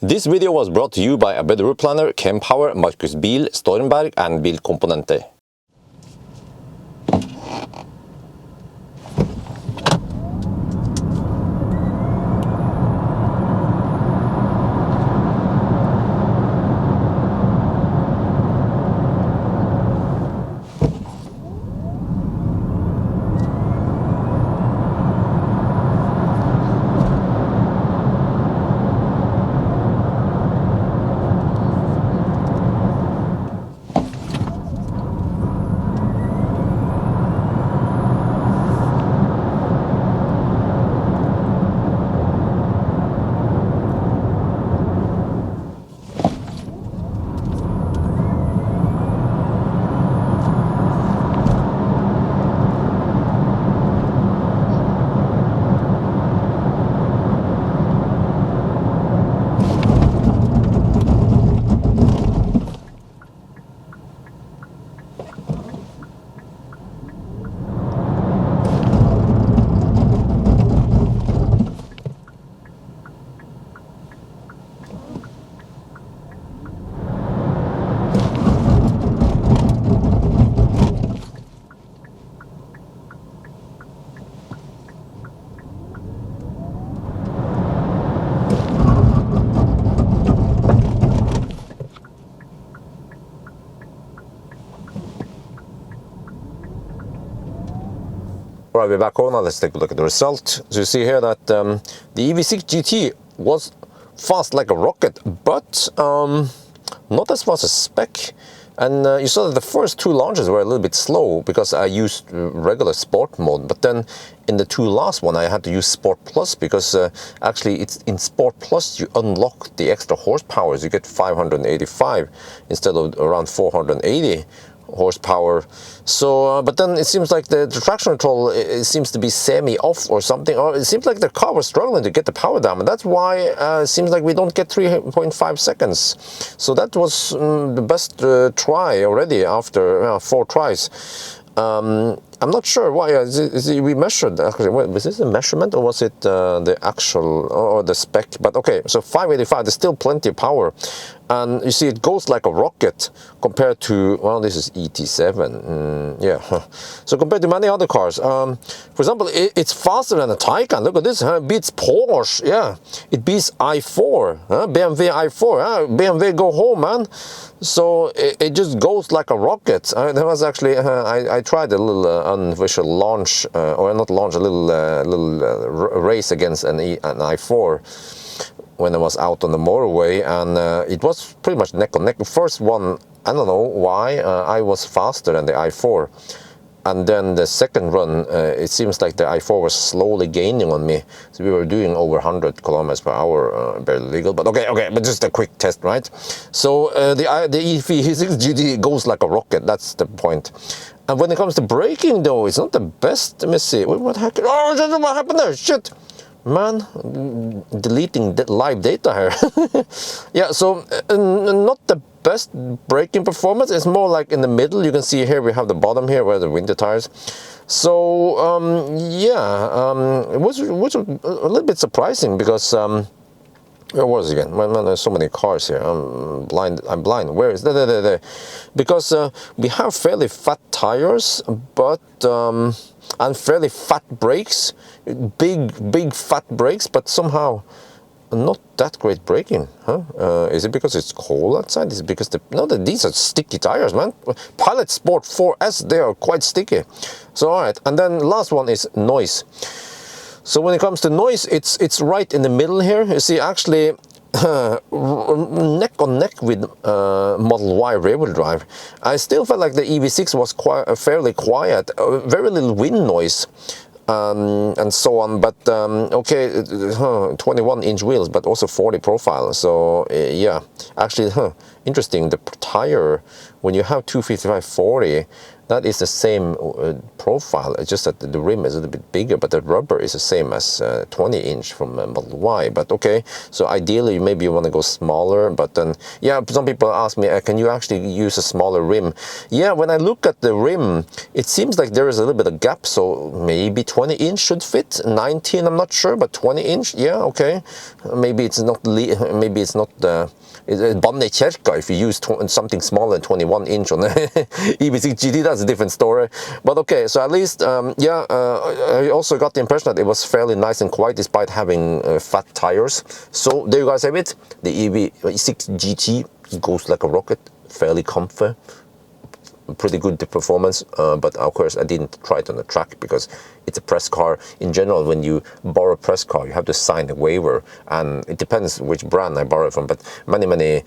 This video was brought to you by ABRP planner, Kempower, Markus Bil, Stormberg and Bilkomponenter. Alright, we're back on. Now let's take a look at the result. So you see here that the EV6 GT was fast like a rocket, but not as fast as spec. And you saw that the first two launches were a little bit slow because I used regular sport mode, but then in the two last one I had to use Sport Plus because actually it's in Sport Plus you unlock the extra horsepower. You get 585 instead of around 480 horsepower. So but then it seems like the traction control, it seems to be semi off or something, or it seems like the car was struggling to get the power down, and that's why it seems like we don't get 3.5 seconds. So that was the best try already after 4 tries. I'm not sure why. We measured actually. Was this a measurement or was it the actual or the spec? But okay, so 585. There's still plenty of power, and you see it goes like a rocket compared to, well, this is ET7. Yeah. So compared to many other cars, for example, it's faster than a Taycan. Look at this. It beats Porsche. Yeah. It beats i4. BMW i4. BMW go home, man. So it just goes like a rocket. There was actually I tried a little unofficial launch or not launch, a little race against an i4 when I was out on the motorway, and it was pretty much neck on neck. The first one, I don't know why, I was faster than the i4. And then the second run, it seems like the i4 was slowly gaining on me. So we were doing over 100 kilometers per hour, barely legal. But okay, but just a quick test, right? So the EV6 GT goes like a rocket. That's the point. And when it comes to braking, though, it's not the best. Let me see. What happened? Oh, what happened there? Shit. Man, deleting live data here. Yeah, so not the best braking performance. It's more like in the middle. You can see here we have the bottom here where the winter tires. So yeah, it was a little bit surprising because where was it again? Man, there's so many cars here. I'm blind. Where is there? Because we have fairly fat tires, but and fairly fat brakes, big fat brakes, but somehow not that great braking, huh? Is it because it's cold outside? Is it because these are sticky tires, man? Pilot Sport 4S, they are quite sticky. So all right, and then last one is noise. So when it comes to noise, it's right in the middle here. You see, actually neck on neck with Model Y rear-wheel drive. I still felt like the EV6 was fairly quiet, very little wind noise. And so on, but okay, 21-inch wheels, but also 40 profile. So yeah, actually, interesting. The tire, when you have 255/40, that is the same profile. It's just that the rim is a little bit bigger, but the rubber is the same as 20-inch from Model Y. But okay, so ideally maybe you want to go smaller, but then yeah, some people ask me, can you actually use a smaller rim? Yeah, when I look at the rim, it seems like there is a little bit of gap, so maybe 20-inch should fit. 19, I'm not sure, but 20-inch, yeah, okay. Maybe it's not Banne Kjerka if you use something smaller than 21-inch on the EV6 GT. That's a different story. But okay, so at least I also got the impression that it was fairly nice and quiet despite having fat tires. So there you guys have it. The EV6 GT goes like a rocket, fairly comfy, pretty good performance, but of course I didn't try it on the track because it's a press car. In general, when you borrow a press car, you have to sign a waiver, and it depends which brand I borrow it from, but many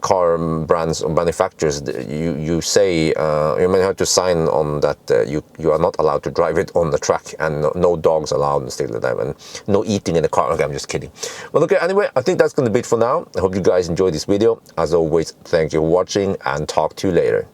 car brands or manufacturers, you say you may have to sign on that you are not allowed to drive it on the track, and no dogs allowed and stuff like that, and no eating in the car. Okay, I'm just kidding. Well, okay, anyway, I think that's going to be it for now. I hope you guys enjoyed this video. As always, thank you for watching, and talk to you later.